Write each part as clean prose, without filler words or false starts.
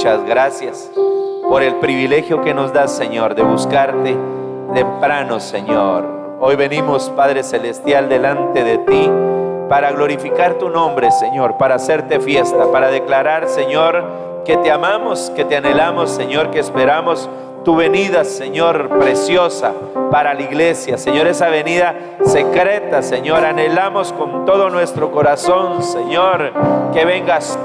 muchas gracias por el privilegio que nos das, Señor, de buscarte temprano, Señor. Hoy venimos, Padre Celestial, delante de ti para glorificar tu nombre, Señor, para hacerte fiesta, para declarar, Señor, que te amamos, que te anhelamos, Señor, que esperamos tu venida, Señor, preciosa para la iglesia, Señor, esa venida secreta, Señor, anhelamos con todo nuestro corazón, Señor, que vengas,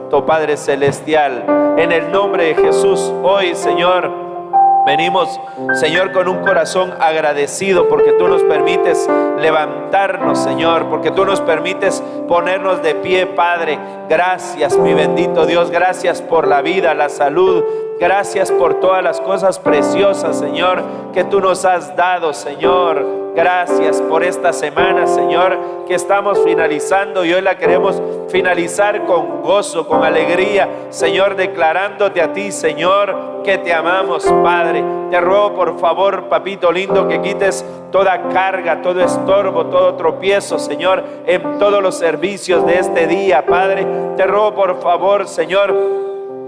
tu Padre Celestial, en el nombre de Jesús. Hoy, Señor, venimos, Señor, con un corazón agradecido porque tú nos permites levantarnos, Señor, porque tú nos permites ponernos de pie, Padre. Gracias, mi bendito Dios, gracias por la vida, la salud. Gracias por todas las cosas preciosas, Señor, que tú nos has dado, Señor. Gracias por esta semana, Señor, que estamos finalizando y hoy la queremos finalizar con gozo, con alegría, Señor, declarándote a ti, Señor, que te amamos, Padre. Te ruego, por favor, papito lindo, que quites toda carga, todo estorbo, todo tropiezo, Señor, en todos los servicios de este día, Padre. Te ruego, por favor, Señor,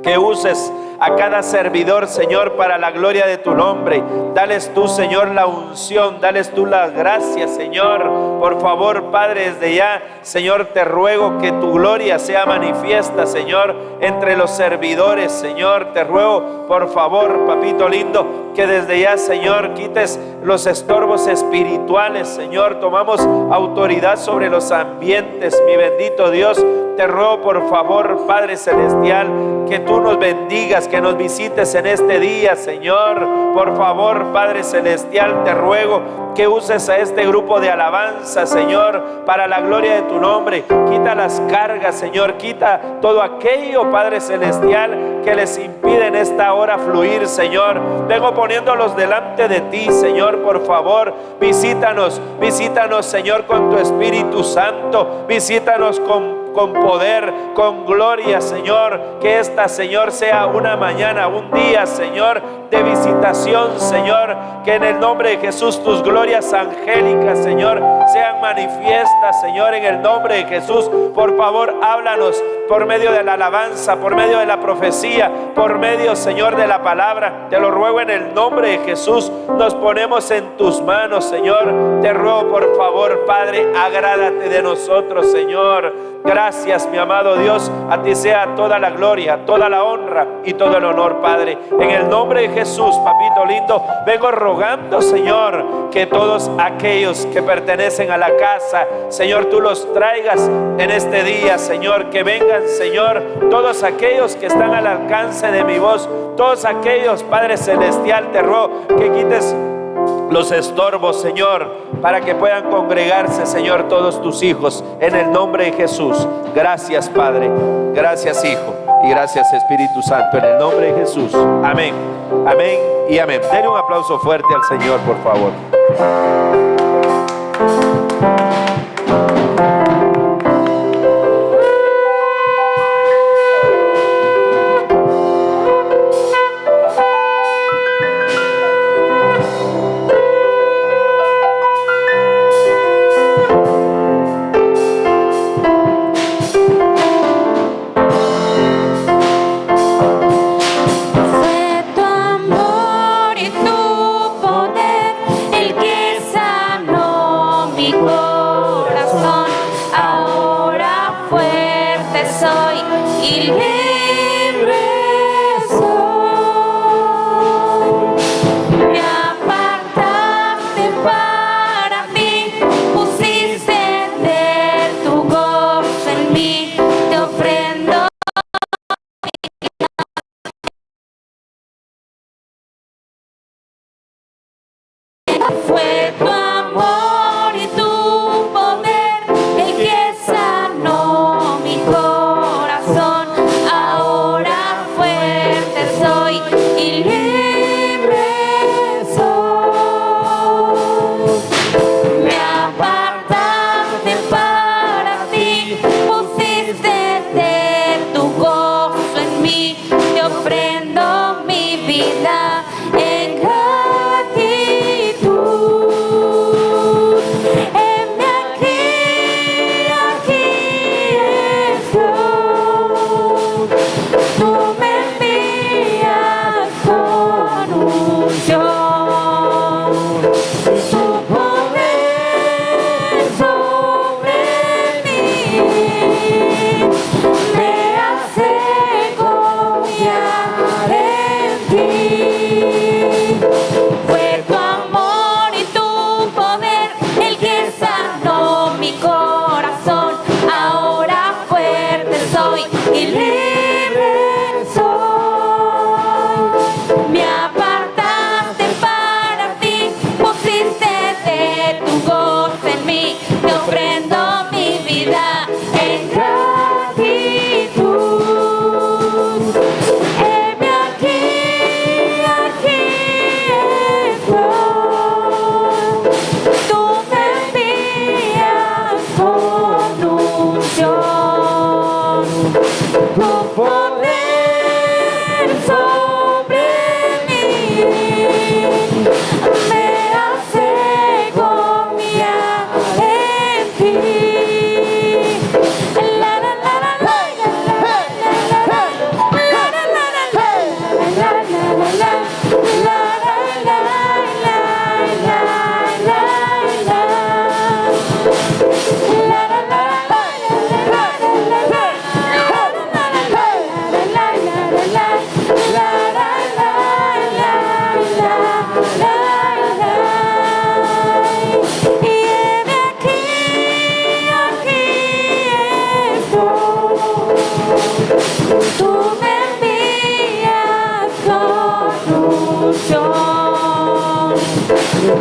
que uses a cada servidor, Señor, para la gloria de tu nombre. Dales tú, Señor, la unción, dales tú las gracias, Señor. Por favor, Padre, desde ya, Señor, te ruego que tu gloria sea manifiesta, Señor, entre los servidores, Señor. Te ruego, por favor, papito lindo, que desde ya, Señor, quites los estorbos espirituales, Señor. Tomamos autoridad sobre los ambientes, mi bendito Dios. Te ruego, por favor, Padre Celestial, que tú nos bendigas, que nos visites en este día, Señor. Por favor, Padre Celestial, te ruego que uses a este grupo de alabanza, Señor, para la gloria de tu nombre. Quita las cargas, Señor, quita todo aquello, Padre Celestial, que les impide en esta hora fluir, Señor. Vengo poniéndolos delante de ti, Señor. Por favor, visítanos, Señor, con tu Espíritu Santo. Visítanos con poder, con gloria, Señor. Que esta, Señor, sea una mañana, un día, Señor, de visitación, Señor. Que en el nombre de Jesús tus glorias angélicas, Señor, sean manifiestas, Señor, en el nombre de Jesús. Por favor, háblanos por medio de la alabanza, por medio de la profecía, por medio, Señor, de la palabra. Te lo ruego en el nombre de Jesús. Nos ponemos en tus manos, Señor. Te ruego, por favor, Padre, agrádate de nosotros, Señor. Gracias, mi amado Dios. A ti sea toda la gloria, toda la honra y todo el honor, Padre. En el nombre de Jesús, papito lindo, vengo rogando, Señor, que todos aquellos que pertenecen a la casa, Señor, tú los traigas en este día, Señor. Que vengan, Señor, todos aquellos que están al alcance de mi voz, todos aquellos, Padre Celestial, te ruego que quites los estorbos, Señor, para que puedan congregarse, Señor, todos tus hijos, en el nombre de Jesús. Gracias, Padre, gracias, Hijo, y gracias, Espíritu Santo, en el nombre de Jesús. Amén, amén y amén. Denle un aplauso fuerte al Señor, por favor. Ofrendo mi vida en gratitud.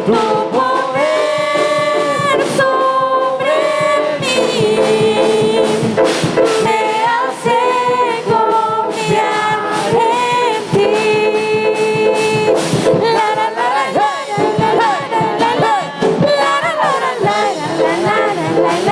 tu poder sobre mí me hace confiar en ti. La la la la la la la la la la la la la la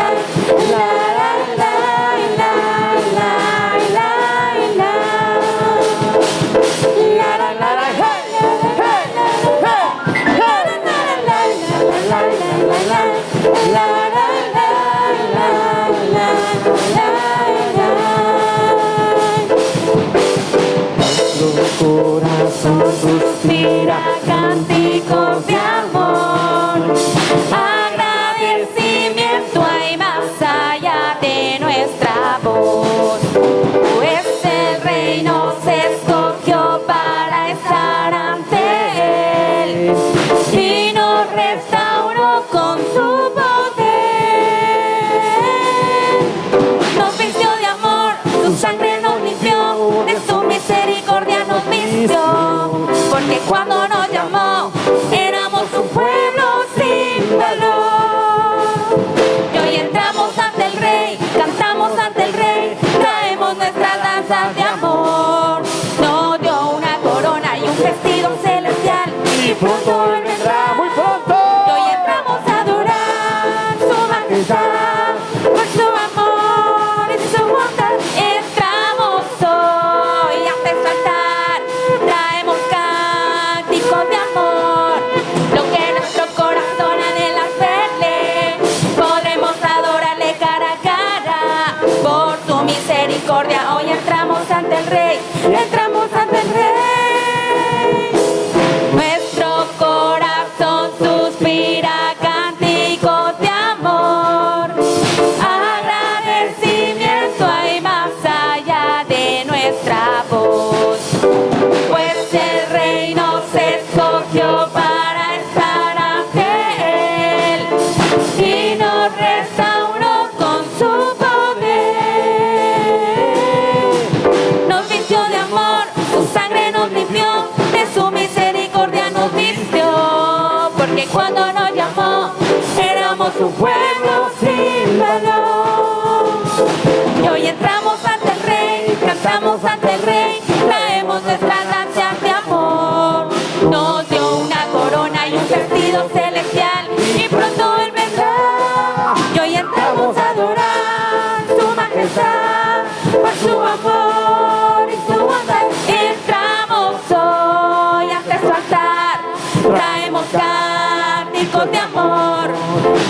corazón suspira cánticos de amor, agradecimiento hay más allá de nuestra voz, pues el Rey nos escogió para estar ante Él y nos restauró con su poder. Nos vistió de amor, su sangre nos limpió, de su misericordia nos vistió, porque cuando nos llamó éramos un pueblo sin valor. Y hoy entramos ante el Rey, cantamos ante el Rey, traemos nuestras danzas de amor. Nos dio una corona y un vestido celestial, y pronto Él vendrá, muy pronto. Y hoy entramos a adorar su majestad, por su amor y su bondad. Entramos hoy ante su altar, traemos cánticos de amor, lo que nuestro corazón anhela verle. Podremos adorarle cara a cara, por su misericordia. Hoy entramos ante el Rey, entramos ante el Rey. Nuestro corazón suspira cánticos de amor, agradecimiento hay más allá de nuestra voz, pues el Rey nos escogió para estar ante Él y nos restauró con su poder. Nos vistió de amor, su sangre nos limpió, de su misericordia nos vistió, porque cuando nos llamó éramos un pueblo sin valor. Y hoy entramos ante el Rey, cantamos ante el Rey, traemos nuestras danzas de amor. Nos dio una corona y un vestido celestial, y pronto Él vendrá. Y hoy entramos a adorar su majestad, por su amor y su bondad. Entramos hoy ante su altar, traemos cánticos de amor,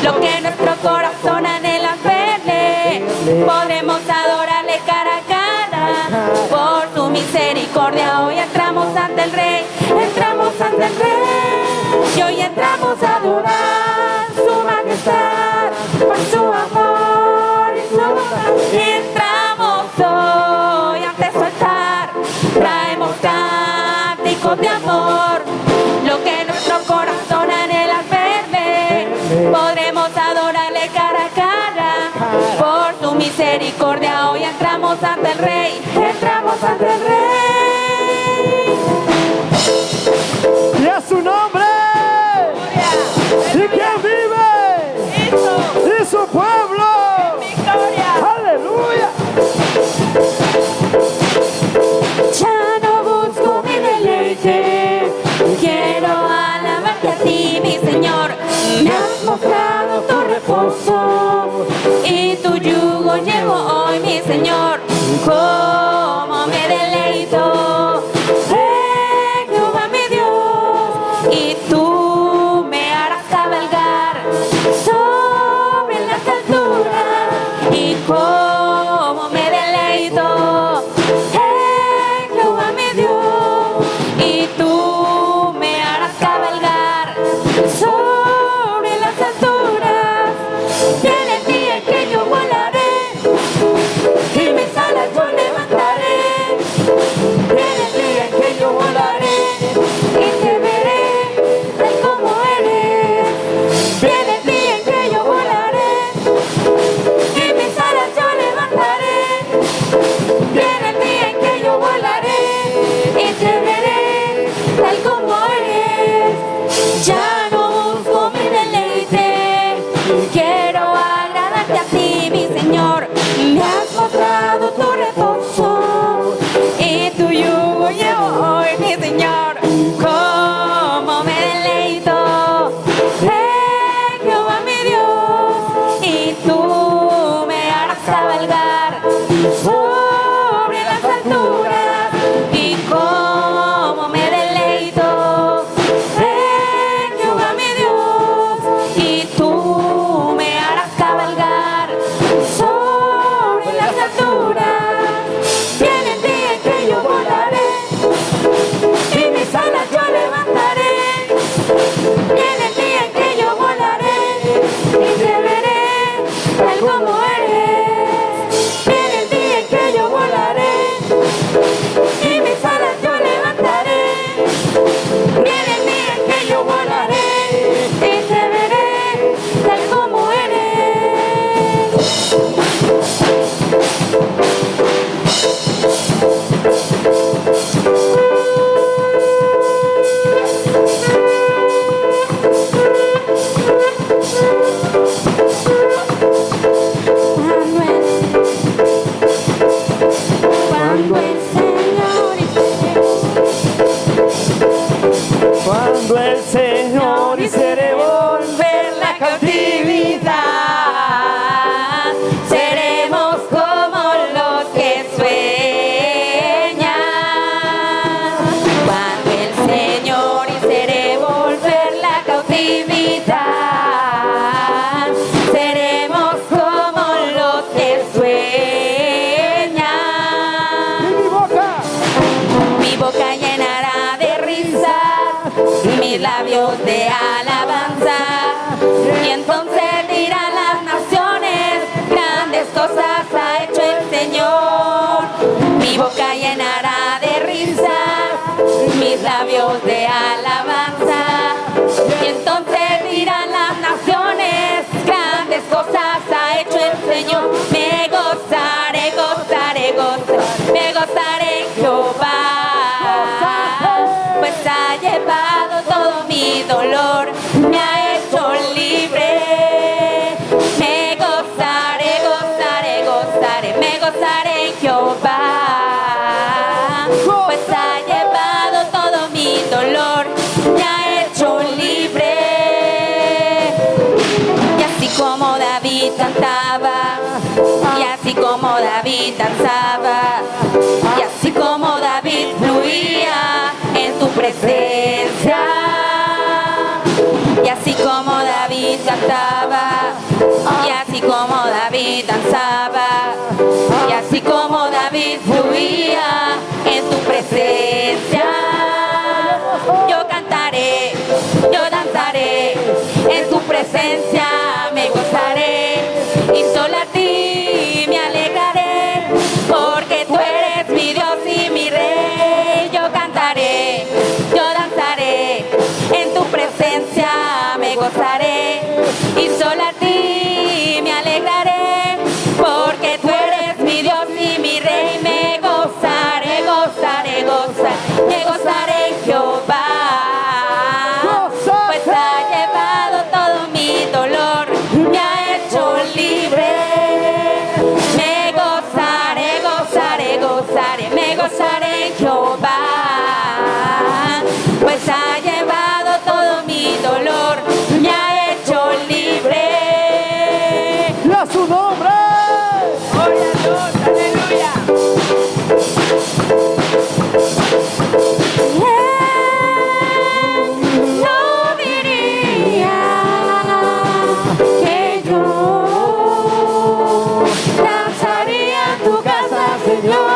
lo que nuestro corazón anhela verle. Podremos adorarle cara a cara, por su misericordia. Hoy entramos ante el Rey, entramos ante el Rey, y hoy entramos a adorar su majestad, por su amor y su bondad. Entramos hoy ante su altar, traemos cánticos de amor, lo que nuestro corazón anhela verle. Podremos adorarle cara a cara, por su misericordia. Hoy entramos ante el Rey, entramos ante el Rey. Y a su nombre, y quien vive, y su pueblo, aleluya. Ya no busco mi deleite, quiero alabarte a ti, mi Señor. Me has mostrado tu reposo y tu yugo llevo hoy, mi Señor. Como me deleito en Jehová mi Dios, y tú me harás cabalgar sobre las alturas. Y como me deleito en Jehová mi Dios, y tú me harás cabalgar sobre las alturas. habitan. Seremos como los que sueñan. Mi boca llenará de risa y mis labios de alabanza. Y entonces dirán las naciones, grandes cosas ha hecho el Señor. Mi boca llenará de risa, mis labios de alabanza. Y entonces dirán las naciones, grandes cosas ha hecho el Señor. Me gozaré, gozaré, gozaré, me gozaré en Jehová, pues ha llevado todo mi dolor, me ha hecho libre. Me gozaré, gozaré, gozaré, me gozaré en Jehová, pues ha llevado todo mi dolor, me ha hecho libre. Y así como David cantaba, y así como David danzaba, y así como David fluía en tu presencia, y así como David cantaba, y así como David danzaba, y así como David fluía en tu presencia. Yo cantaré, yo danzaré, en tu presencia me gozaré, y solo a ti me alegraré, porque tú eres mi Dios y mi Rey. Yo cantaré, yo danzaré, en tu presencia me gozaré, y solo a ti me alegraré, porque tú eres mi Dios y mi Rey. Me gozaré, gozaré, gozaré, me gozaré en Jehová, pues ha llevado todo mi dolor, me ha hecho libre. Me gozaré, gozaré, gozaré, me gozaré en Jehová, pues ha llevado todo mi dolor, me ha hecho libre. Y a su nombre. Gloria a Dios, aleluya. No diría que yo danzaría en tu casa, Señor.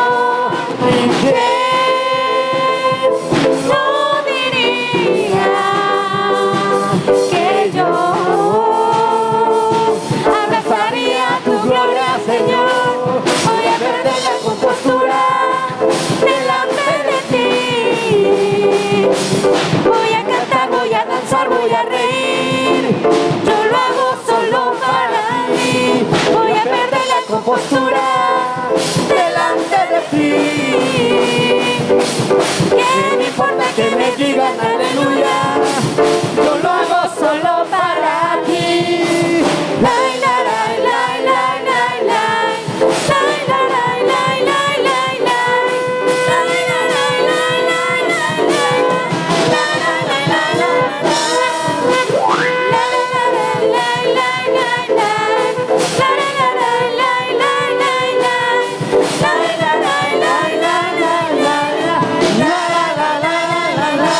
No diría que yo abrazaría tu gloria, Señor. Voy a perder la compostura delante de ti. Voy a cantar, voy a danzar, voy a reír. Yo lo hago solo para mí. Voy a perder la compostura delante de ti. ¿Qué me importa que me digan aleluya? Yo lo hago solo para ti. La, la, la, la, la, la, la. La, la, la, la, la, la, la. La, la, la, la, la, la, la. La, la, la, la, la, la. La, la, la, la, la, la, la. La, la, la, la, la, la, la, la. La, la, la, la, la, la, la. La, la, la, la, la, la.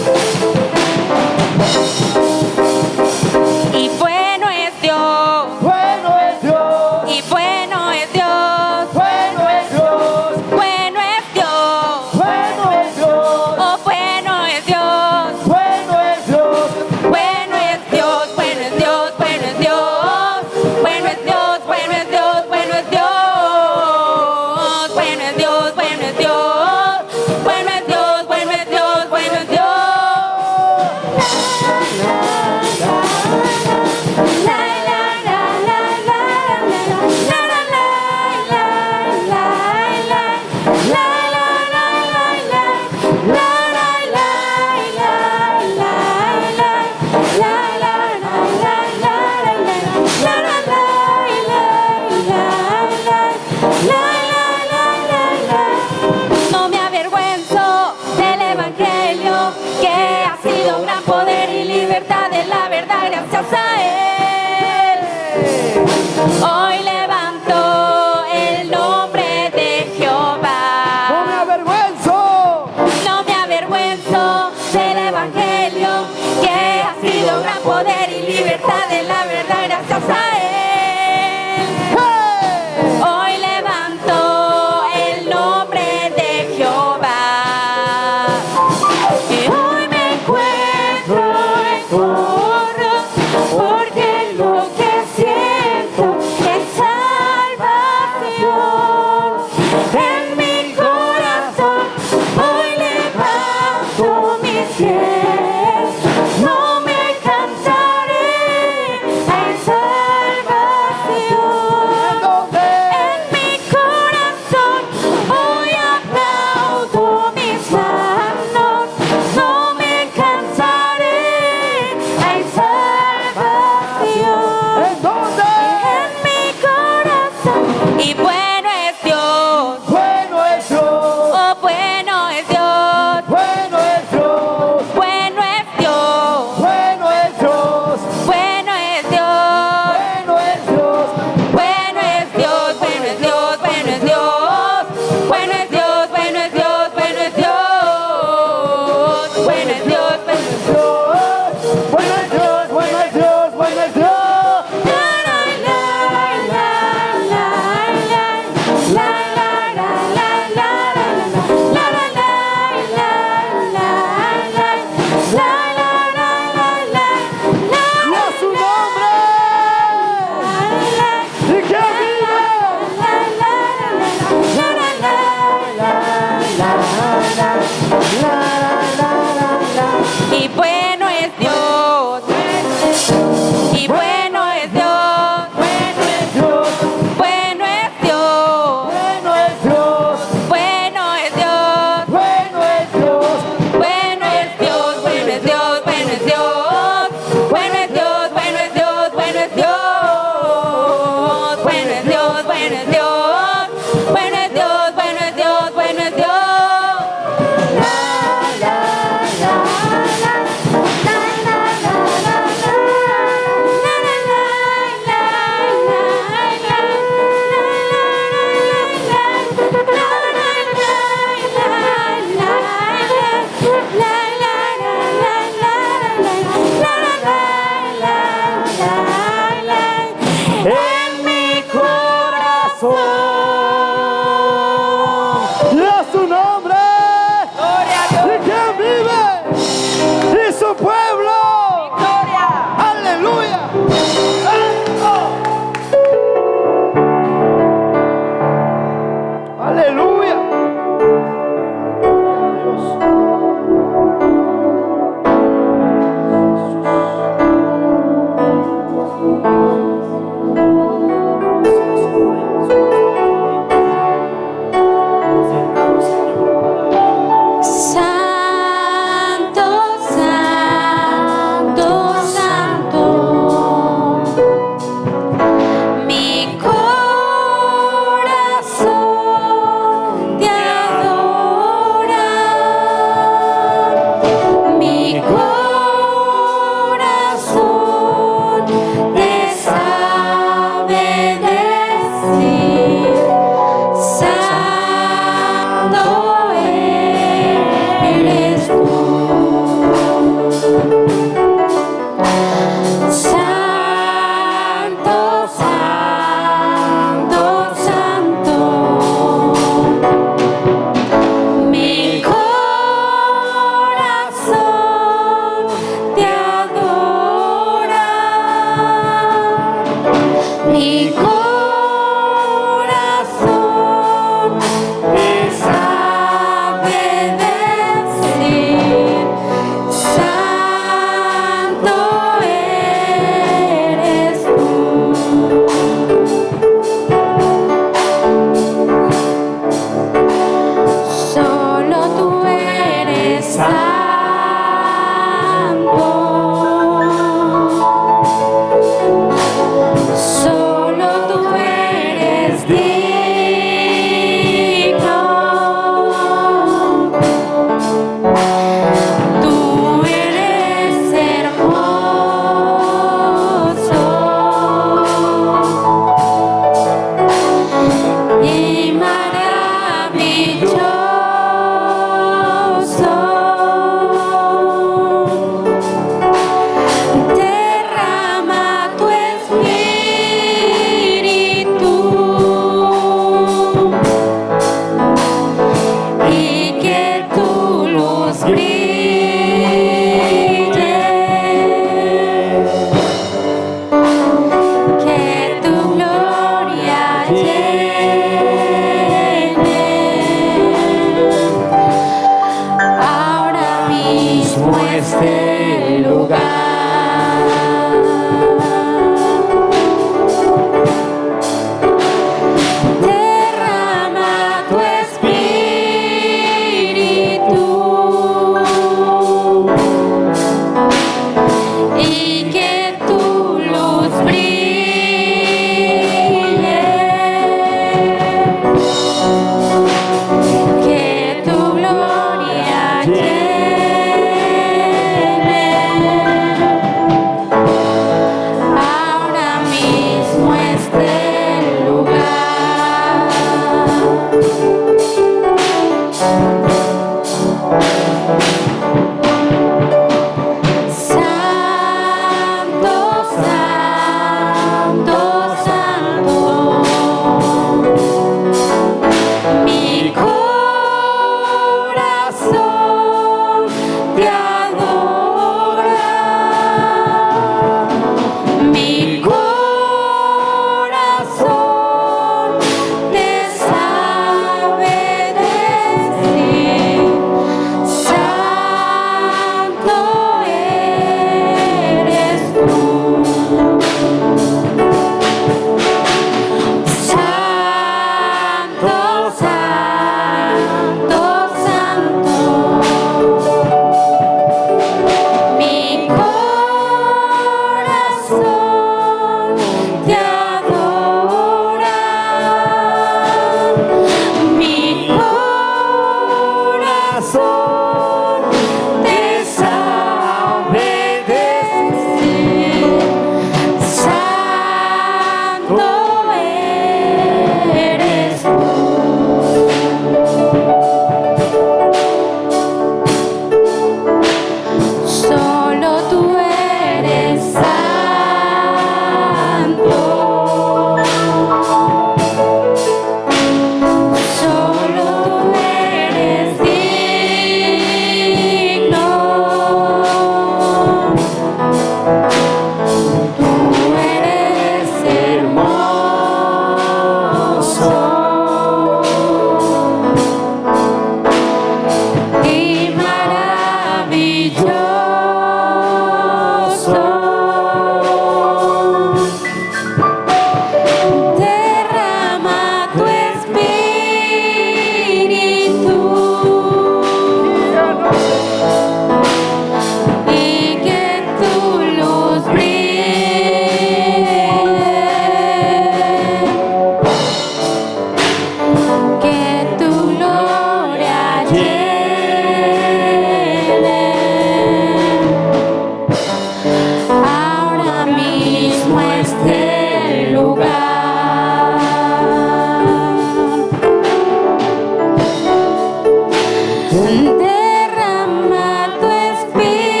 Derrama tu espíritu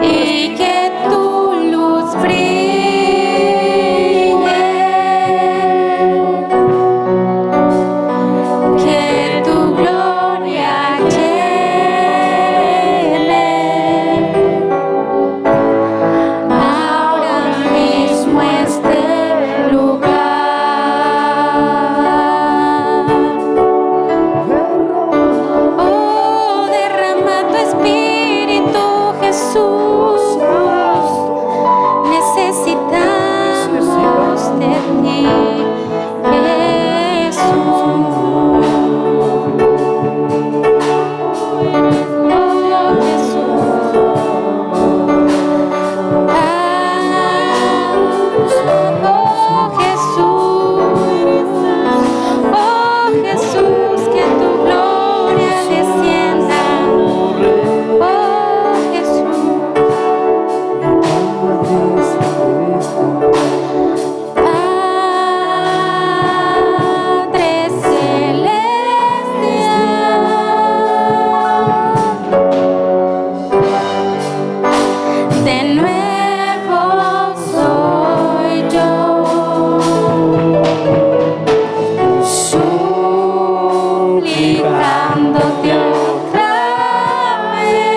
y que tu luz brille, que tu gloria llene ahora mismo este lugar. Oh, derrama tu espíritu, Jesús. Necesitamos de ti, Jesús. Oh, Jesús. Oh Jesús, que tu gloria descienda. Oh Jesús, Padre celestial, de nuevo soy yo, suplicándote otra vez.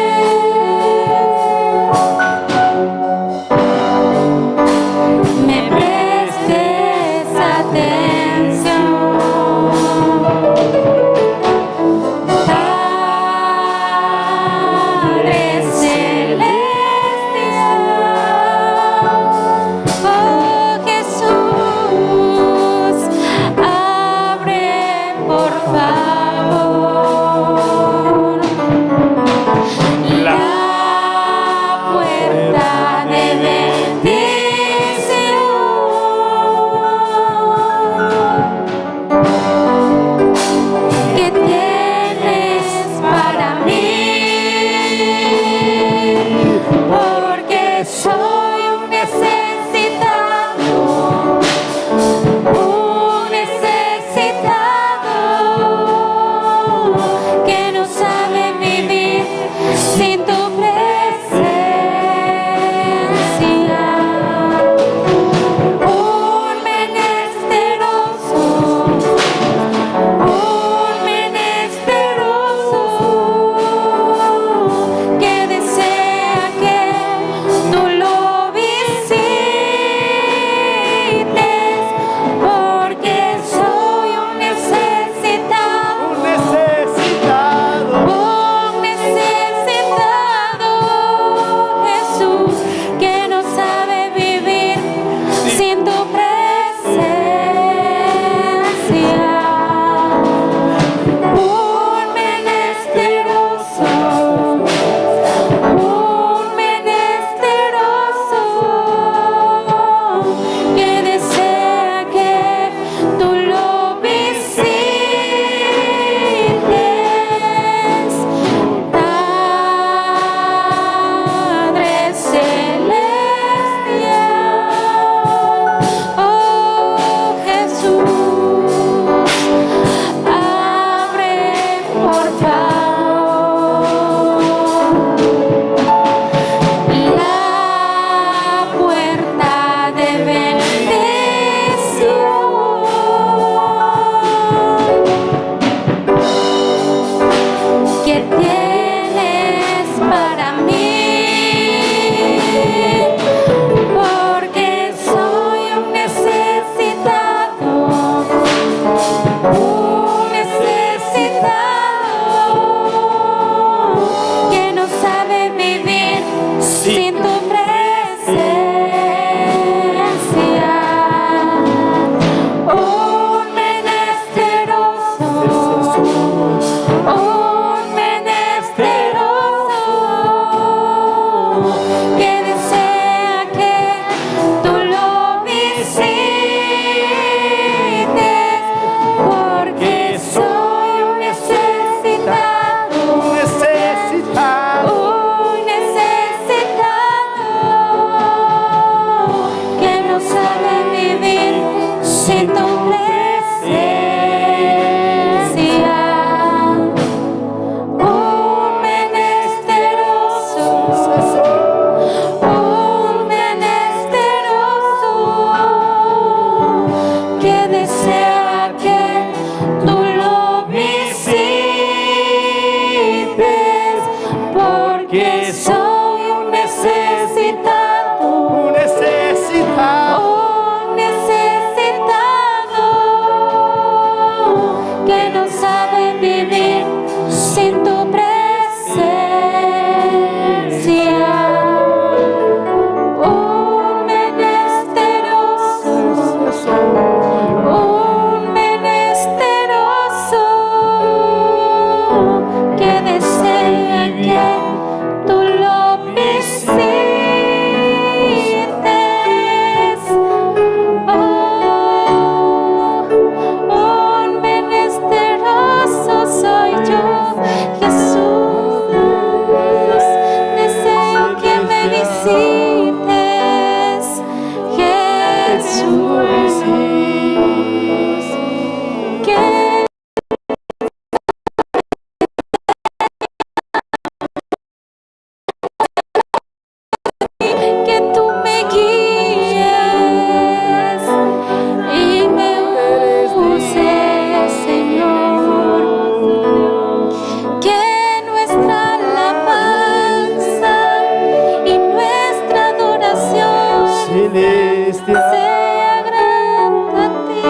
celestial. Sea grande a ti,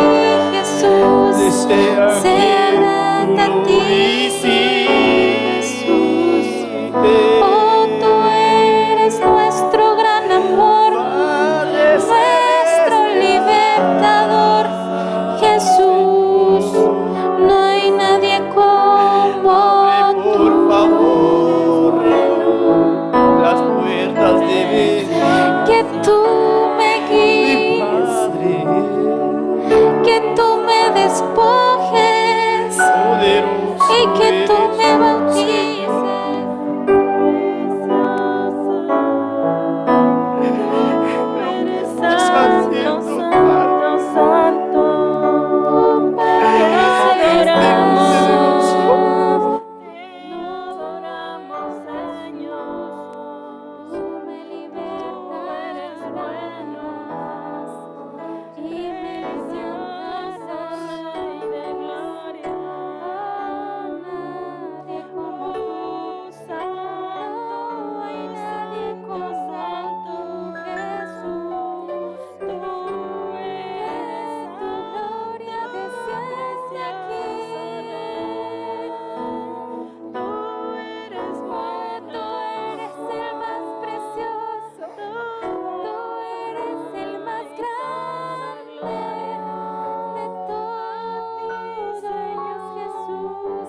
Jesús. Sea grande a ti, Jesús. Oh, tú eres nuestro gran amor, nuestro libertador, Jesús. No hay nadie como tú. Por favor, las puertas de Que tú me guíes, Padre, que tú me despojes poderoso y que tú eres, me bautices. Estás haciendo Santo, Padre de nosotros. adoramos, Señor. Tú me libertas, buenas, y me sientas Rey de gloria. Nadie como tú, Santo, hay nadie como Santo, Jesús. Tú eres tu gloria, desciende aquí. Tú eres bueno, eres el más precioso. Tú eres el más grande de todos, Jesús,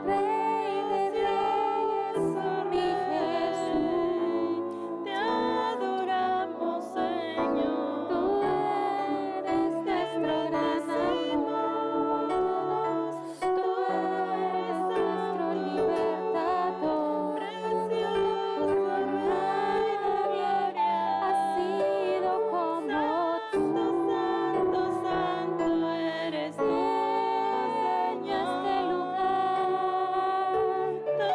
Rey de reyes, mi Jesús. Te adoramos, Señor. Tú eres nuestro gran amor. Tú eres nuestro libertador. Precioso Rey, ha sido como tú. Santo, santo eres tú, Señor. Este lugar, tú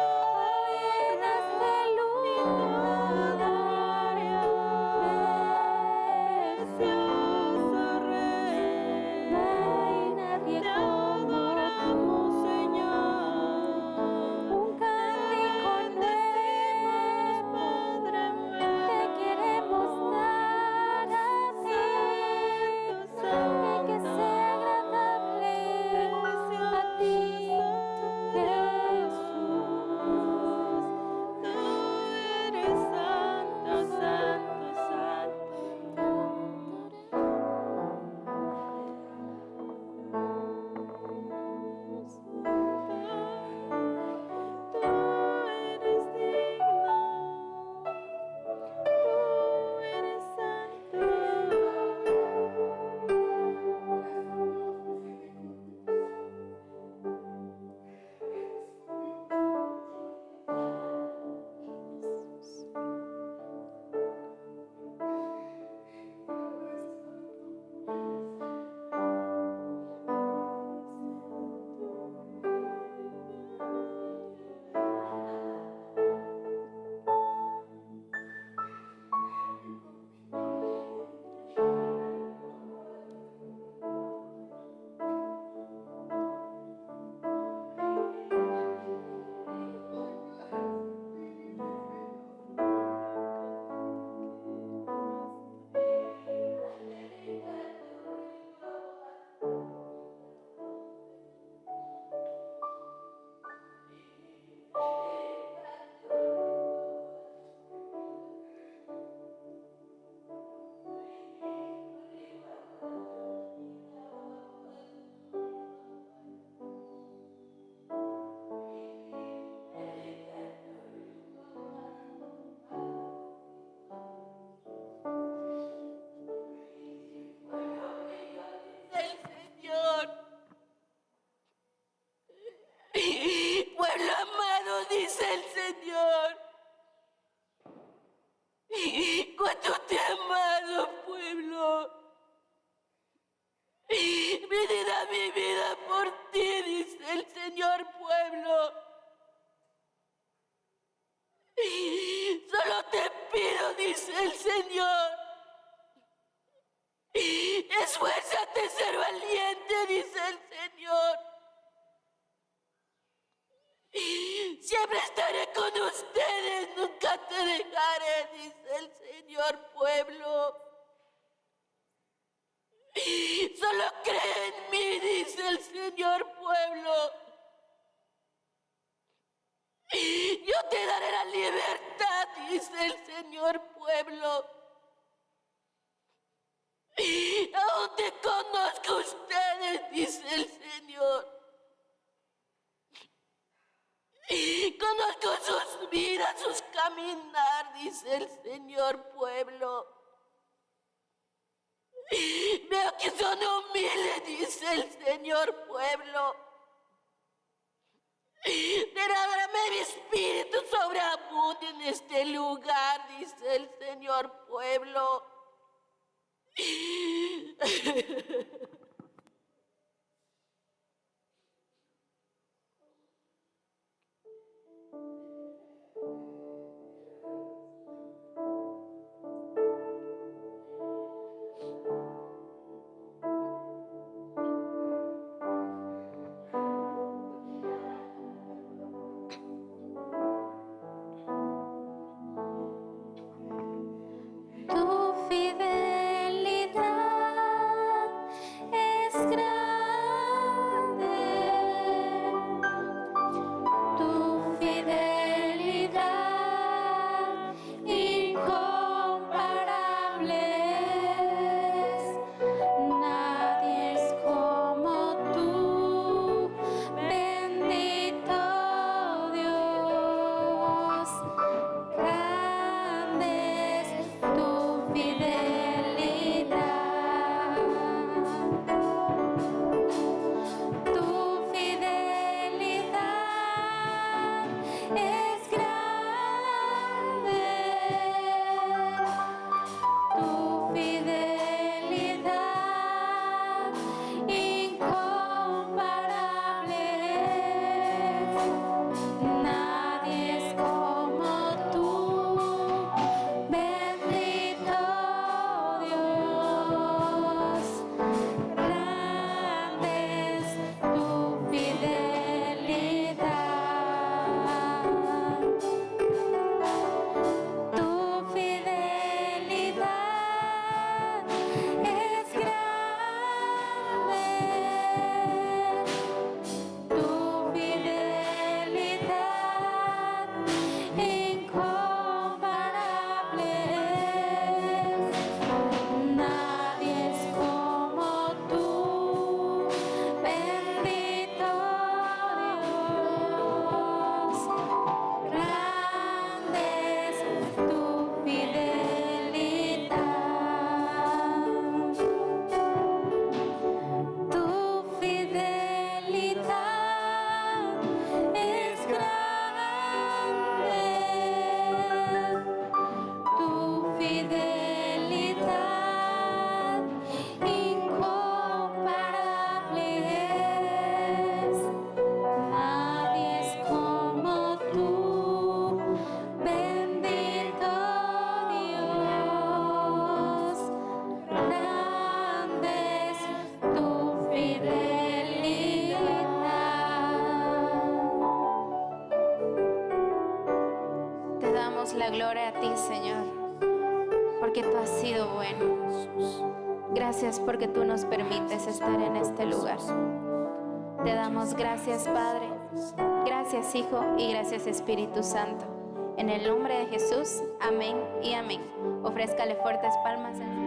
llenas de luz, precioso Rey. No hay nadie como tú, Señor. Un cántico nuevo, Padre, te queremos dar a ti, y que sea agradable a ti, Jesús. Tú eres santo, santo, santo. Tú eres digno, tú eres santo. El Señor, pueblo amado, dice el Señor, cuánto te he amado, pueblo. Mi vida por ti, dice el Señor, pueblo. Solo te pido, dice el Señor, esfuérzate a ser valiente, dice el Señor. Siempre estaré con ustedes, nunca te dejaré, dice el Señor, pueblo. solo cree en mí, dice el Señor, pueblo. Yo te daré la libertad, dice el Señor, pueblo. Aún te conozco a ustedes, dice el Señor. Conozco sus vidas, sus caminar, dice el Señor, pueblo. Veo que son humildes, dice el Señor, pueblo. Derrámame mi espíritu sobreabunde en este lugar, dice el Señor, pueblo. Tu fidelidad es grande, tu fidelidad incomparable es. Nadie es como tú, bendito Dios. Grande es tu fidelidad. Tu fidelidad es grande. Tu fidelidad incomparable es. Nadie es como tú, bendito Dios. Grande es tu fidelidad. Tu fidelidad es grande. Tu fidelidad incomparable es. Nadie es como tú, bendito Dios. Grande es tu fidelidad. Tu fidelidad es grande. Tu fidelidad incomparable es. Nadie es como tú, bendito Dios. Grande es tu fidelidad. Te damos la gloria a ti, Señor, porque tú has sido bueno. Gracias porque tú nos permites estar en este lugar. Te damos gracias, Padre. Gracias, Hijo, y gracias, Espíritu Santo. En el nombre de Jesús, amén y amén. Ofrézcale fuertes palmas al Señor.